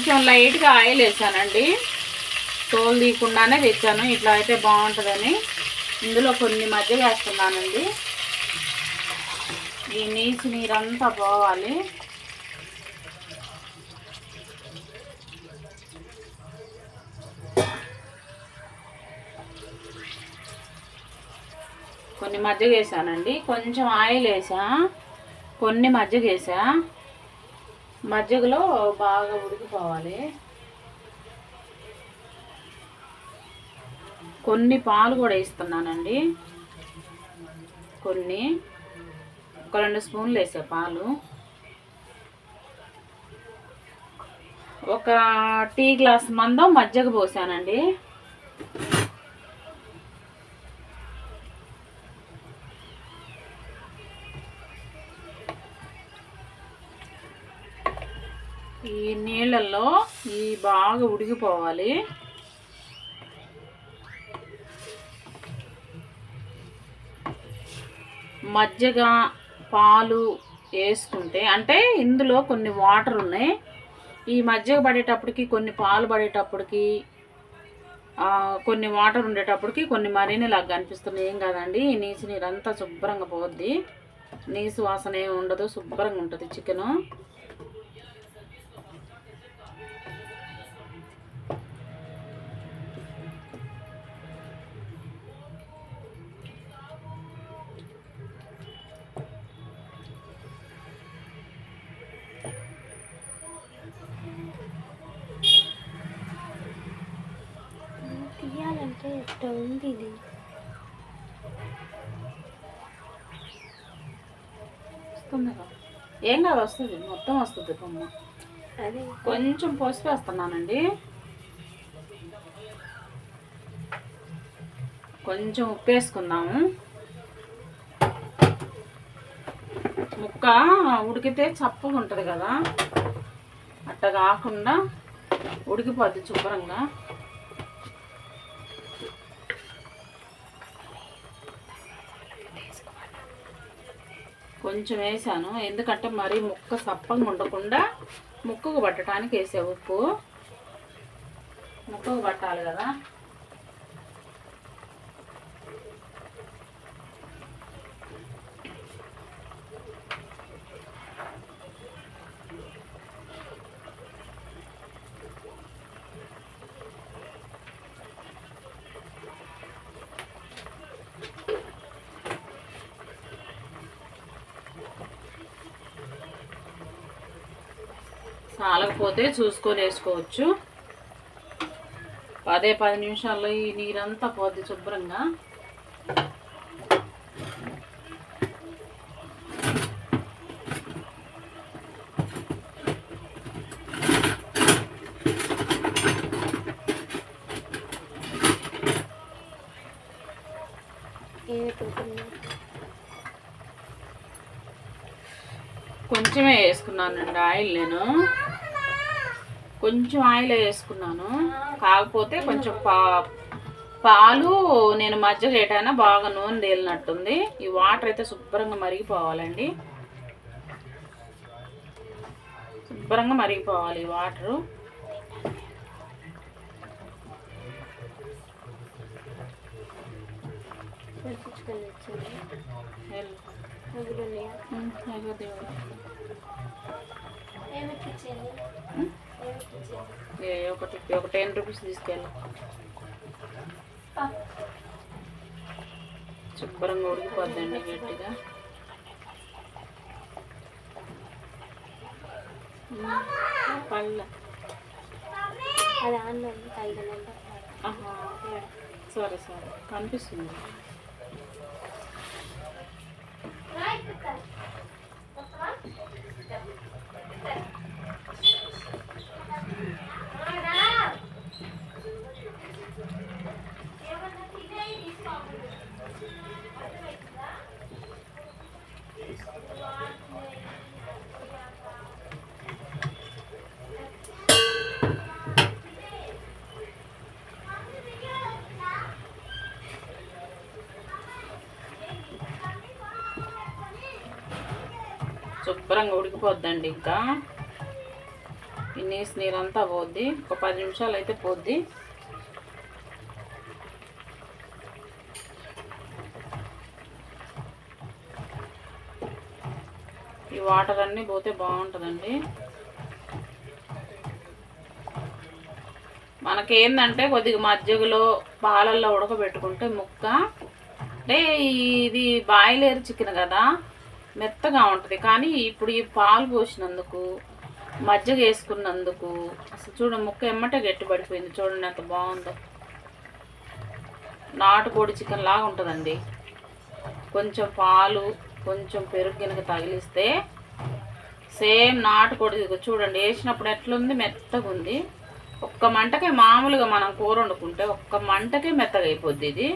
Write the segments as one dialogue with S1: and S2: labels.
S1: కొంచెం లైట్గా ఆయిల్ వేసానండి. తోలు తీయకుండానే తెచ్చాను, ఇట్లా అయితే బాగుంటుందని. ఇందులో కొన్ని మజ్జిగ వేస్తున్నానండి. ఈ నీరంతా పోవాలి. కొన్ని మజ్జిగ వేసానండి, కొంచెం ఆయిల్ వేసా, కొన్ని మజ్జిగ వేసా. మజ్జిగలో బాగా ఉడికిపోవాలి. కొన్ని పాలు కూడా వేస్తున్నానండి. కొన్ని ఒక 2 స్పూన్లు వేసా పాలు. ఒక టీ గ్లాస్ మందం మజ్జిగ పోసానండి. ఈ నీళ్ళల్లో బాగా ఉడికిపోవాలి. మజ్జిగ పాలు వేసుకుంటే అంటే ఇందులో కొన్ని వాటర్ ఉన్నాయి. ఈ మజ్జిగ పడేటప్పటికి కొన్ని పాలు పడేటప్పటికి కొన్ని వాటర్ ఉండేటప్పటికి కొన్ని మరినేలాగా కనిపిస్తున్నాయి. ఏం కాదండి, ఈ నీరంతా శుభ్రంగా పోద్ది. నీసు వాసన ఏమి ఉండదు, శుభ్రంగా ఉంటుంది చికెను.
S2: తీయాలంటే ఎట్లా ఉంది ఇది?
S1: ఏం కాదు, వస్తుంది, మొత్తం వస్తుంది బొమ్మ.
S2: అది
S1: కొంచెం పసుపు వేస్తున్నానండి, కొంచెం ఉప్పు వేసుకుందాము. ముక్క ఉడికితే చప్పగా ఉంటుంది కదా, అట్ట కాకుండా ఉడికిపోద్ది శుభ్రంగా. కొంచెం వేసాను, ఎందుకంటే మరీ ముక్క సప్పంగా ఉండకుండా ముక్కకు పట్టడానికి వేసే ఉప్పు. ముక్కకు పట్టాలి కదా. చాలకపోతే చూసుకొని వేసుకోవచ్చు. 10 నిమిషాల్లో ఈ నీరంతా పోద్ది శుభ్రంగా. కొంచెమే వేసుకున్నానండి ఆయిల్, నేను కొంచెం ఆయిల్ వేసుకున్నాను. కాకపోతే కొంచెం పాలు నేను మజ్జిగ చేయటాన బాగా నూనె తేలినట్టుంది. ఈ వాటర్ అయితే శుభ్రంగా మరిగిపోవాలండి, శుభ్రంగా మరిగిపోవాలి ఈ వాటరు. ఒక 10 రూపీస్ తీసుకెళ్ళి శుభ్రంగా ఉడికిపోద్దండి గట్టిగా. పళ్ళ సరే సరే కనిపిస్తుంది. శుభ్రంగా ఉడికిపోద్దండి. ఇంకా ఈ నీరంతా పోద్ది. ఒక 10 నిమిషాలు అయితే పోద్ది. ఈ వాటర్ అన్నీ పోతే బాగుంటుందండి. మనకేందంటే కొద్దిగా మజ్జిగలో పాలల్లో ఉడకబెట్టుకుంటే ముక్క అంటే ఇది బాయిలేరు చికెన్ కదా, మెత్తగా ఉంటుంది. కానీ ఇప్పుడు ఈ పాలు పోసినందుకు, మజ్జిగ వేసుకున్నందుకు అసలు చూడండి ముక్క ఎమ్మటే గట్టి పడిపోయింది. చూడండి ఎంత బాగుందో. నాటుకోడి చికెన్ లాగా ఉంటుందండి. కొంచెం పాలు, కొంచెం పెరుగు గినక తగిలిస్తే సేమ్ నాటుకోడి చూడండి వేసినప్పుడు ఎట్లుంది, మెత్తగా ఉంది. ఒక్క మంటకే మామూలుగా మనం కూర వండుకుంటే ఒక్క మంటకే మెత్తగా అయిపోద్ది ఇది.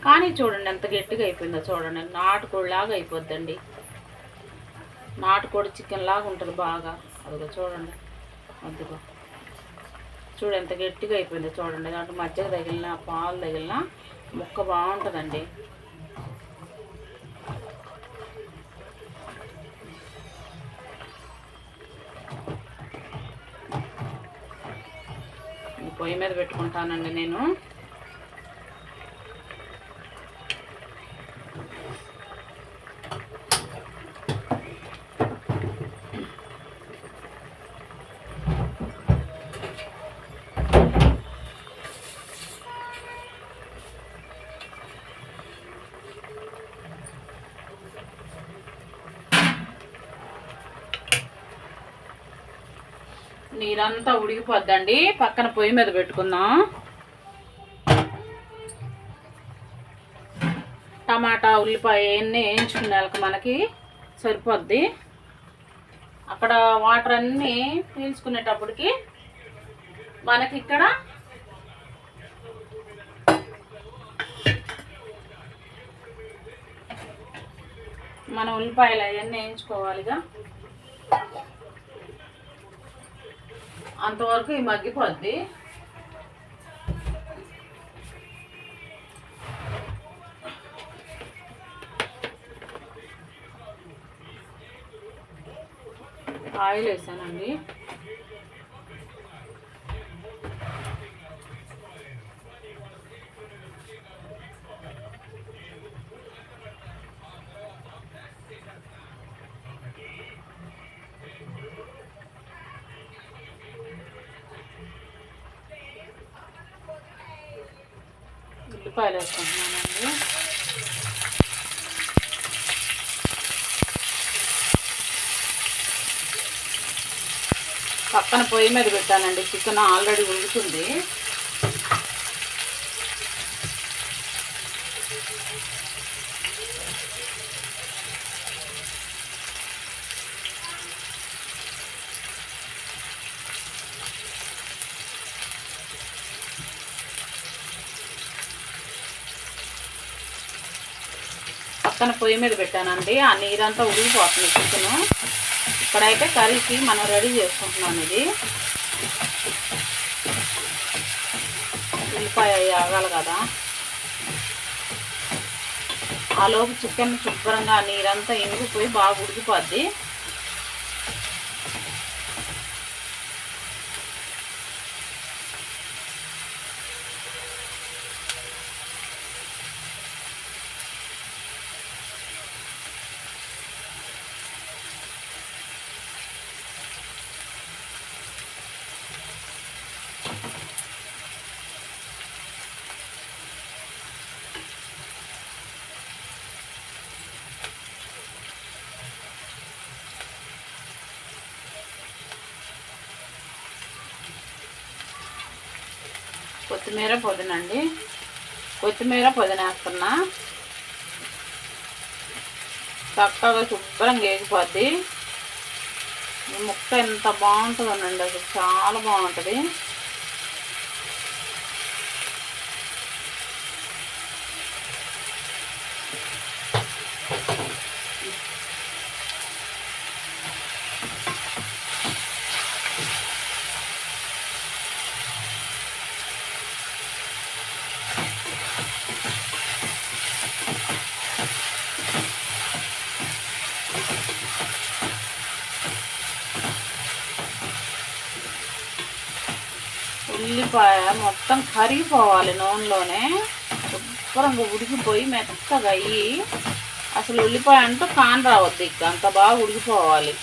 S1: కానీ చూడండి ఎంత గట్టిగా అయిపోయిందో చూడండి. నాటుకోడి లాగా అయిపోద్దండి. నాటుకోడి చికెన్ లాగా ఉంటుంది బాగా. అదిగో చూడండి, అదిగో చూడండి ఎంత గట్టిగా అయిపోయిందో చూడండి. దాంట్లో మజ్జిగ తగిలిన, పాలు తగిలిన ముక్క బాగుంటుందండి. పొయ్యి మీద పెట్టుకుంటానండి నేను. నీరంతా ఉడికిపోద్దండి. పక్కన పొయ్యి మీద పెట్టుకుందాం. టమాటా, ఉల్లిపాయ అన్నీ వేయించుకునేళ్ళకి మనకి సరిపోద్ది. అక్కడ వాటర్ అన్నీ పీల్చుకునేటప్పటికి మనకి ఇక్కడ మనం ఉల్లిపాయలు అవన్నీ వేయించుకోవాలిగా. అంతవరకు ఈ మగ్గిపోద్ది. ఆయిల్ వేసానండి. ఉల్లిపాయలు వేసుకుంటున్నానండి. పక్కన పొయ్యి మీద పెట్టానండి. చికెన్ ఆల్రెడీ ఉడుకుతుంది. పక్కన పొయ్యి మీద పెట్టానండి. ఆ నీరంతా ఉడికిపోతుంది చికెను. ఇక్కడైతే కర్రీకి మనం రెడీ చేసుకుంటున్నాం. ఇది ఉల్లిపాయ ఆగాలి కదా. ఆ లోపు చికెన్ శుభ్రంగా నీరంతా ఇంగిపోయి బాగా ఉడికిపోద్ది. కొత్తిమీర, పుదీనండి. కొత్తిమీర, పుదీనా వేస్తున్నా. చక్కగా శుభ్రంగా వేగిపోద్ది. ఈ ముక్క ఎంత బాగుంటుందోనండి, అసలు చాలా బాగుంటుంది. ఉల్లిపాయ మొత్తం కరిగిపోవాలి నూనెలోనే, శుభ్రంగా ఉడికిపోయి మెత్తగా అయ్యి అసలు ఉల్లిపాయ అంటూ కాని రావద్దు, ఇక అంత బాగా ఉడికిపోవాలి.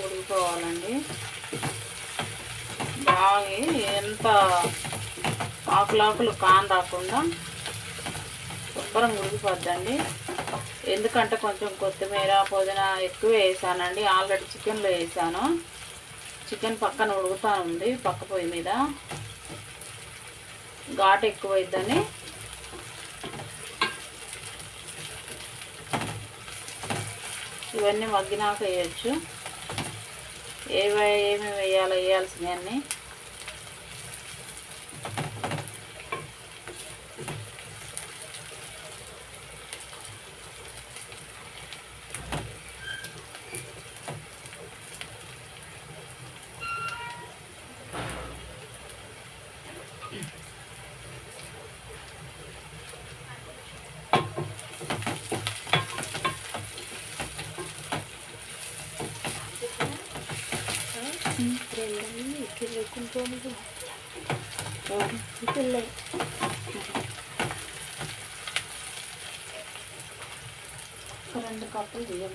S1: ఉడికిపోవాలండి బాగా, ఎంత ఆకులాకులు కాన్ రాకుండా శుభ్రంగా ఉడికిపోద్దండి. ఎందుకంటే కొంచెం కొత్తిమీర పుదీనా ఎక్కువ వేసానండి, ఆల్రెడీ చికెన్లో వేసాను. చికెన్ పక్కన ఉడుకుతా ఉంది పక్క పొయ్యి మీద, ఘాటు ఎక్కువైద్దని. ఇవన్నీ మగ్గినాక వేయచ్చు, ఏమేమి వేయాలో వేయాల్సినవన్నీ. రెండు కప్పులు బియ్యం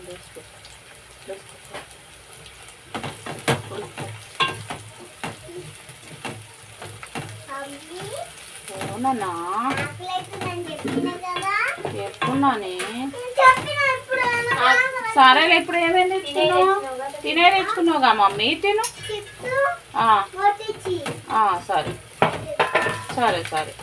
S1: అవునా చెప్పున్నానే. సరేలే, ఇప్పుడు ఏమేమి తెచ్చుకున్నావు? తినే తెచ్చుకున్నావుగా మమ్మీ, తిను. సరే సరే సరే.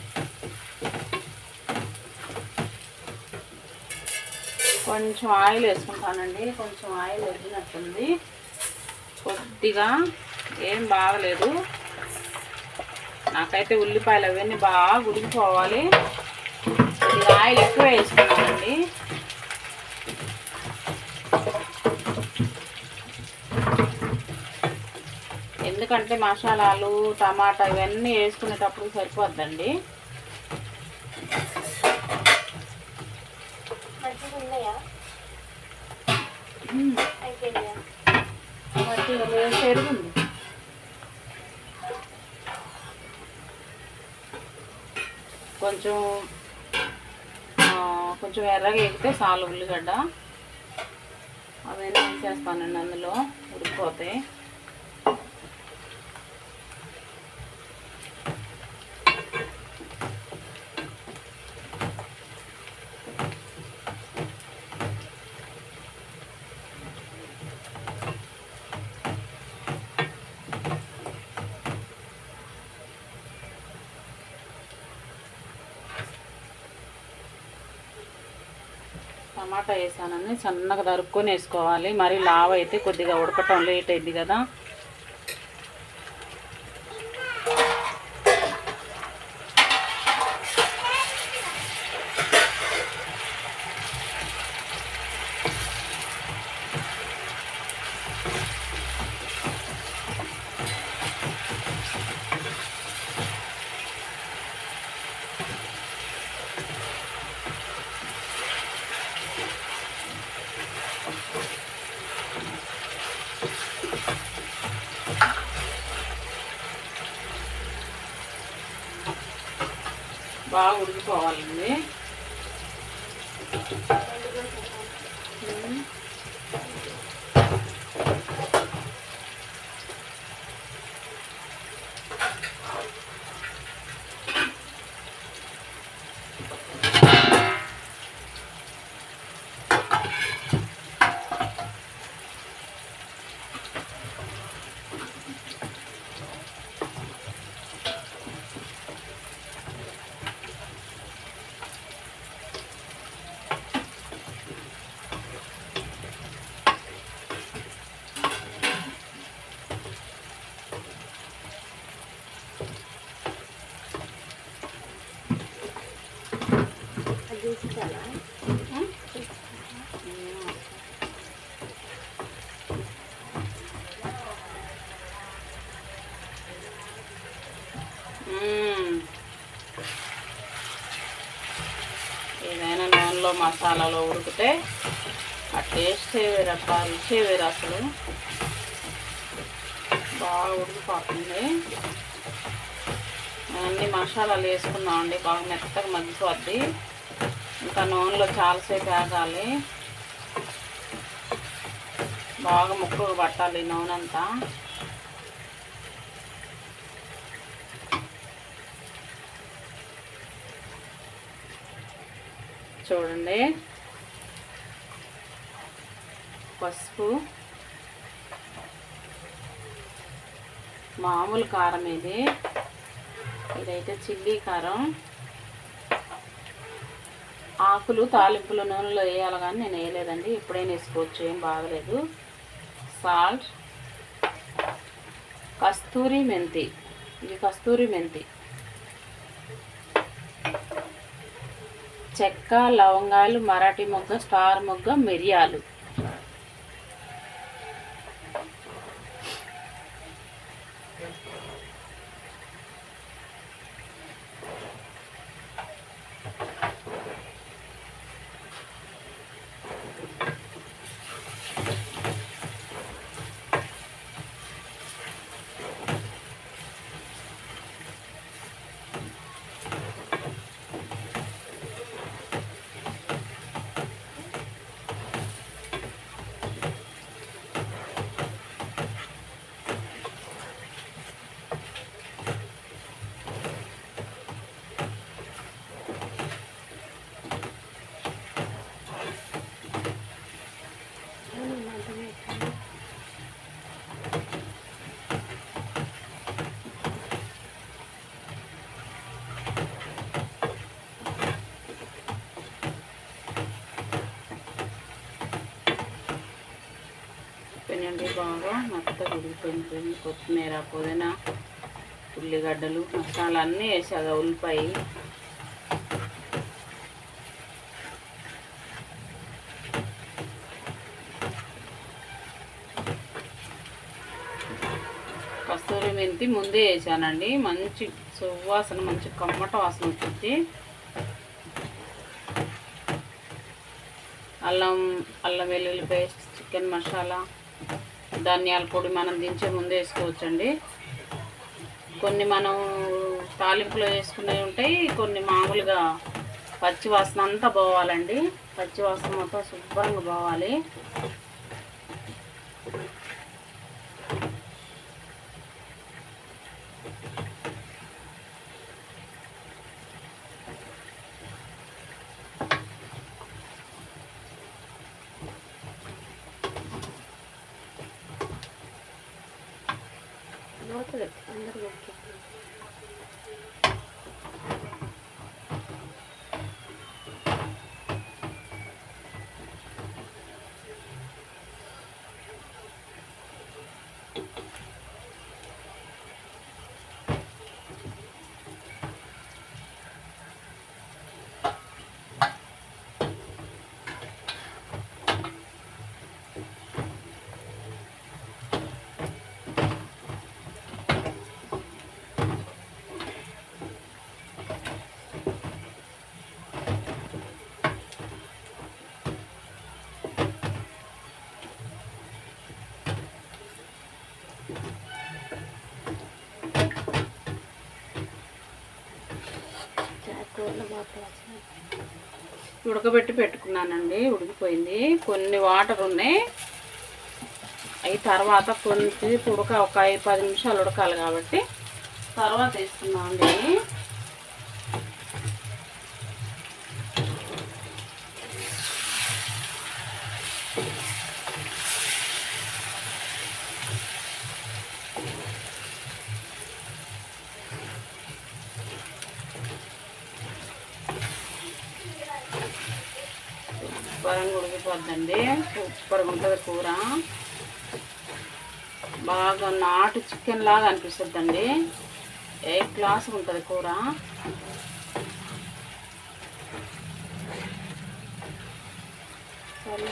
S1: కొంచెం ఆయిల్ వేసుకుంటానండి, కొంచెం ఆయిల్ వదిలినట్టుంది కొద్దిగా, ఏం బాగలేదు. నాకైతే ఉల్లిపాయలు అవన్నీ బాగా ఉడికిపోవాలి. కొద్దిగా ఆయిల్ ఎక్కువ వేసుకున్నానండి. ఎందుకంటే మసాలాలు టమాటా ఇవన్నీ వేసుకునేటప్పుడు సరిపోద్దండి. పెరుగుంది, కొంచెం కొంచెం ఎర్రగా ఎగితే చాలు ఉల్లిగడ్డ, అవన్నీ వేసేస్తానండి అందులో, ఉడికిపోతాయి. టమాటా వేసానని సన్నగా తరుక్కొని వేసుకోవాలి, మరి లావ్ అయితే కొద్దిగా ఉడకటం లేట్ అయింది కదా. బాగా ఉడికిపోవాలండి. మసాలాలో ఉడికితే ఆ టేస్ట్ వేరక్క, రుచి వేరు. అసలు బాగా ఉడికిపోతుంది. అన్ని మసాలాలు వేసుకున్నామండి, బాగా మెత్తగా మగ్గిపోద్ది. ఇంకా నూనెలో చాలాసేపు వేగాలి, బాగా ముక్కకు పట్టాలి నూనె అంతా. చూడండి, పసుపు, మామూలు కారం, ఇదైతే చిల్లీ కారం. ఆకులు తాలింపుల నూనెలో వేయాలి కానీ నేను వేయలేదండి, ఎప్పుడైనా వేసుకోవచ్చు, ఏం బాగలేదు. సాల్ట్, కస్తూరి మెంతి, ఇది కస్తూరి మెంతి, చెక్క, లవంగాలు, మరాఠీ మొగ్గ, స్టార్ మొగ్గ, మిరియాలు. పెనండి బాగా మెత్తగా ఉడికిపోయింది. కొత్తిమీర, పుదీనా, ఉల్లిగడ్డలు, మసాలా అన్నీ వేసాగా, ఉల్లిపాయ. కస్తూరి మెంతి ముందే వేసానండి, మంచి సువాసన, మంచి కమ్మట వాసన వచ్చింది. అల్లం వెల్లుల్లి పేస్ట్, చికెన్ మసాలా, ధనియాల పొడి మనం దించే ముందే వేసుకోవచ్చండి. కొన్ని మనం తాలింపులో వేసుకునేవి ఉంటాయి, కొన్ని మామూలుగా పచ్చి వాసన అంతా పోవాలండి. పచ్చి వాసన మొత్తం శుభ్రంగా పోవాలి.
S2: అందరూ
S1: ఉడకబెట్టి పెట్టుకున్నానండి, ఉడికిపోయింది. కొన్ని వాటర్ ఉన్నాయి, అవి తర్వాత కొంచెం ఒక 5-10 నిమిషాలు ఉడకాలి కాబట్టి తర్వాత వేస్తున్నామండి. శుభ్రంగా ఉడికిపోద్దండి, సూపర్గా ఉంటుంది కూర. బాగా నాటు చికెన్ లాగా అనిపిస్తుందండి, ఏ క్లాస్ ఉంటుంది కూర. సరే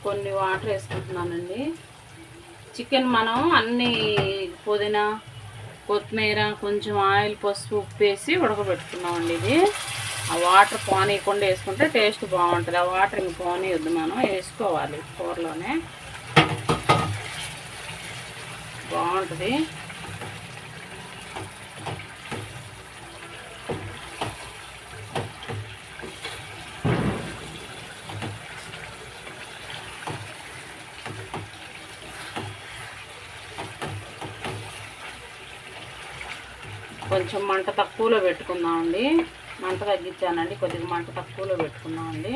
S1: కొన్ని వాటర్ వేసుకుంటున్నానండి. చికెన్ మనం అన్ని పుదీనా, కొత్తిమీర, కొంచెం ఆయిల్, పసుపు, ఉప్పు వేసి ఉడకబెట్టుకున్నామండి. ఇది ఆ వాటర్ పోనీయకుండా వేసుకుంటే టేస్ట్ బాగుంటుంది. ఆ వాటర్ ఇంక పోనీయొద్దు, మనం వేసుకోవాలి కూరలోనే, బాగుంటుంది. కొంచెం మంట తక్కువలో పెట్టుకుందామండి. మంట తగ్గించానండి, కొద్దిగా మంట తక్కువలో పెట్టుకుందామండి.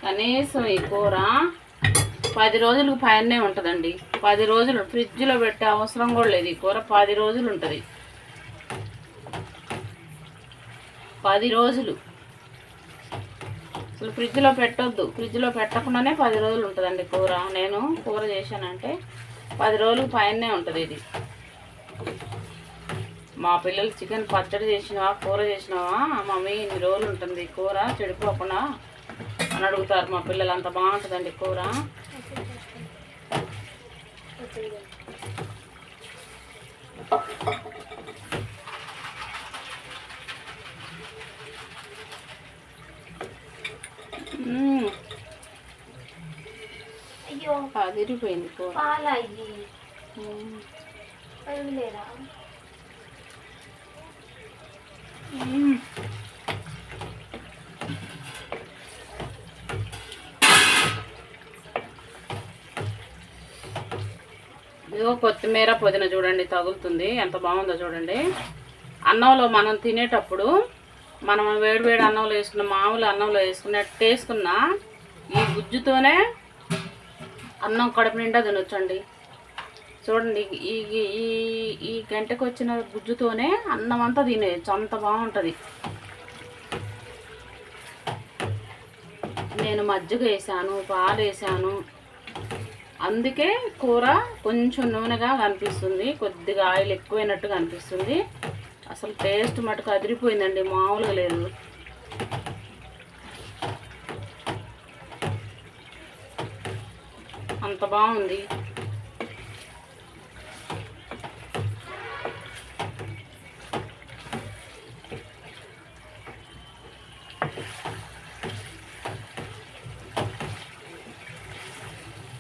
S1: కనీసం ఈ కూర 10 రోజులకు పైనే ఉంటుందండి. 10 రోజులు ఫ్రిడ్జ్లో పెట్టే అవసరం కూడా లేదు. ఈ కూర 10 రోజులు ఉంటుంది. 10 రోజులు అసలు ఫ్రిడ్జ్లో పెట్టొద్దు. ఫ్రిడ్జ్లో పెట్టకుండానే 10 రోజులు ఉంటుందండి కూర. నేను కూర చేశానంటే 10 రోజులకు పైనే ఉంటుంది ఇది. మా పిల్లలు చికెన్ పచ్చడి చేసినావా, కూర చేసినావా మమ్మీ, ఇన్ని రోజులు ఉంటుంది కూర చెడిపోకుండా అని అడుగుతారు మా పిల్లలు. అంత బాగుంటుందండి కూర.
S2: అయ్యో
S1: అదిరిపోయింది కూర. ఇదిగో కొత్తిమీర, పుదీనా చూడండి తగులుతుంది, ఎంత బాగుందో చూడండి. అన్నంలో మనం తినేటప్పుడు మనం వేడివేడి అన్నంలో వేసుకున్న, మామూలు అన్నంలో వేసుకున్నట్టు వేసుకున్న ఈ గుజ్జుతోనే అన్నం కడుపు నిండా తినొచ్చండి. చూడండి, ఈ ఈ ఈ గంటకు వచ్చిన గుజ్జుతోనే అన్నం అంతా తినేయచ్చు, అంత బాగుంటుంది. నేను మజ్జిగ వేసాను, పాలు వేసాను, అందుకే కూర కొంచెం నూనెగా కనిపిస్తుంది, కొద్దిగా ఆయిల్ ఎక్కువైనట్టుగా అనిపిస్తుంది. అసలు టేస్ట్ మటుకు అదిరిపోయిందండి, మామూలుగా లేదు. అంత బాగుంది.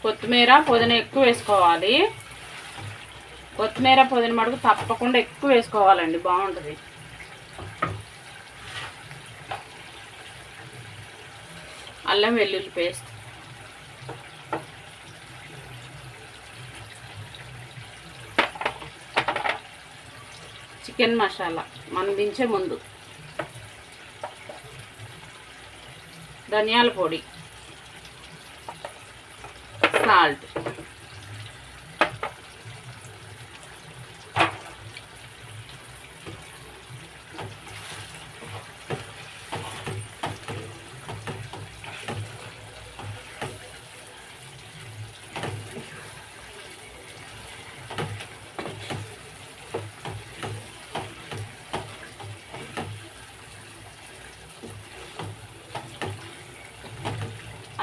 S1: కొత్తిమీర, పుదీనా ఎక్కువ వేసుకోవాలి. కొత్తిమీర, పుదీనా మటుకు తప్పకుండా ఎక్కువ వేసుకోవాలండి, బాగుంటుంది. అల్లం వెల్లుల్లి పేస్ట్, చికెన్ మసాలా మనం దించే ముందు, ధనియాల పొడి, సాల్ట్,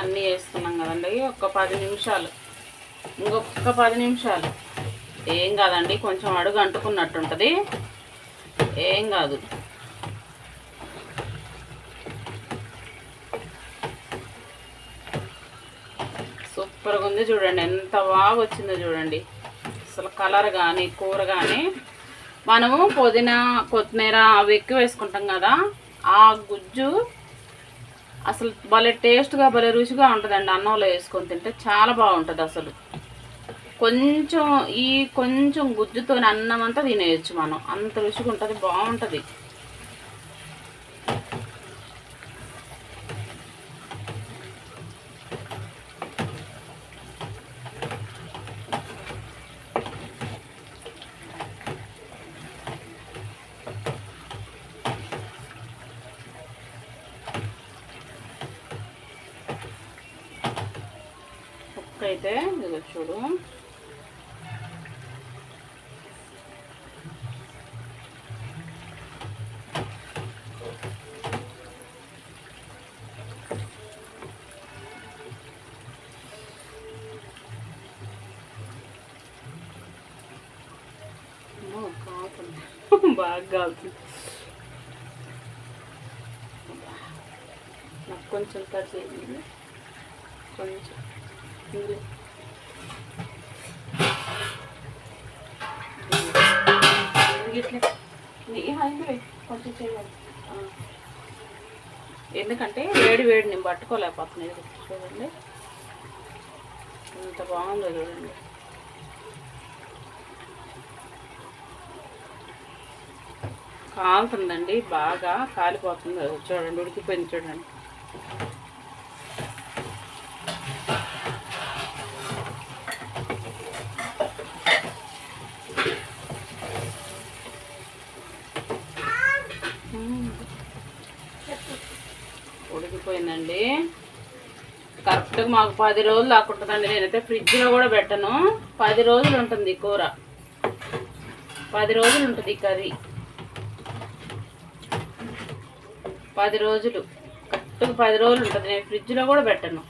S1: అన్నీ వేసుకున్నాం కదండి. ఒక 10 నిమిషాలు, ఇంకొక 10 నిమిషాలు, ఏం కాదండి. కొంచెం అడుగు అంటుకున్నట్టు ఉంటుంది, ఏం కాదు. సూపర్గా ఉంది చూడండి, ఎంత బాగా వచ్చిందో చూడండి. అసలు కలర్ కానీ కూర కానీ, మనము పుదీనా, కొత్తిమీర అవి ఎక్కువ వేసుకుంటాం కదా, ఆ గుజ్జు అసలు భలే టేస్ట్గా, భలే రుచిగా ఉంటుందండి. అన్నంలో వేసుకొని తింటే చాలా బాగుంటుంది. అసలు కొంచెం గుజ్జుతో అన్నం అంతా తినేయచ్చు మనం, అంత రుచిగా ఉంటుంది, బాగుంటుంది. అయితే ఇదిగో చూడు, బాగా కాలుతుంది. నాకు కొంచెం కట్ చేయండి, కొంచెం ఇట్లా కొంచెం చేయాలి. ఎందుకంటే వేడి వేడి నేను పట్టుకోలేకపోతున్నాను. చూడండి ఎంత బాగుందో చూడండి. కాలుతుందండి, బాగా కాలిపోతుంది. చూడండి ఉడికిపోయింది చూడండి. ఉడికిపోయిందండి. కరెక్ట్గా మాకు 10 రోజులు దాకా ఉంటుందండి. నేనైతే ఫ్రిడ్జ్లో కూడా పెట్టను. 10 రోజులు ఉంటుంది కూర, 10 రోజులు ఉంటుంది కర్రీ. 10 రోజులు, కరెక్ట్గా 10 రోజులు ఉంటుంది. నేను ఫ్రిడ్జ్లో కూడా పెట్టను.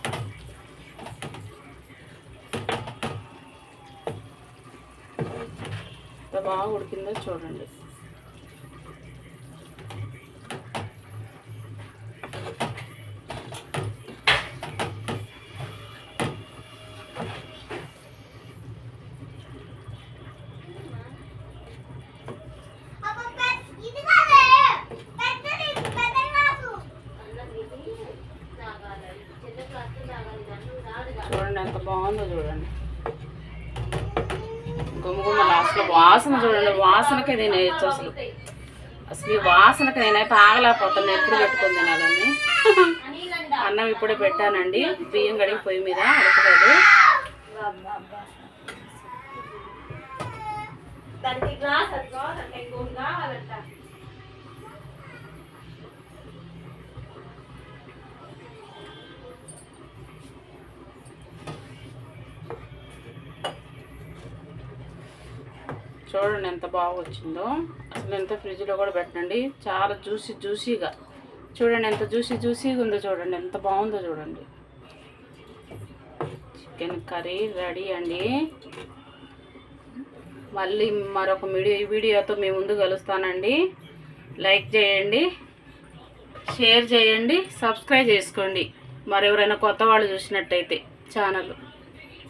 S1: ఎంత బాగా ఉడికిందో చూడండి. చూడండి ఎంత బాగుందో చూడండి. గుమ్మగుమ్మ లాస్ట్లో వాసన చూడండి. వాసనకి నేను అసలు ఈ వాసనకి నేనైతే ఆగలేకపోతాను. ఎప్పుడు పెట్టుకొని తినాలని. అన్నం ఇప్పుడే పెట్టానండి. బియ్యం కడిగి పొయ్యి మీద ఉడకలేదు. చూడండి ఎంత బాగా వచ్చిందో. అసలు ఎంత ఫ్రిడ్జ్లో కూడా పెట్టండి. చాలా జ్యూసీగా చూడండి. ఎంత జ్యూసీగా ఉందో చూడండి. ఎంత బాగుందో చూడండి. చికెన్ కర్రీ రెడీ అండి. మళ్ళీ మరొక వీడియోతో మీ ముందు కలుస్తానండి. లైక్ చేయండి, షేర్ చేయండి, సబ్స్క్రైబ్ చేసుకోండి. మరెవరైనా కొత్త వాళ్ళు చూసినట్టయితే ఛానల్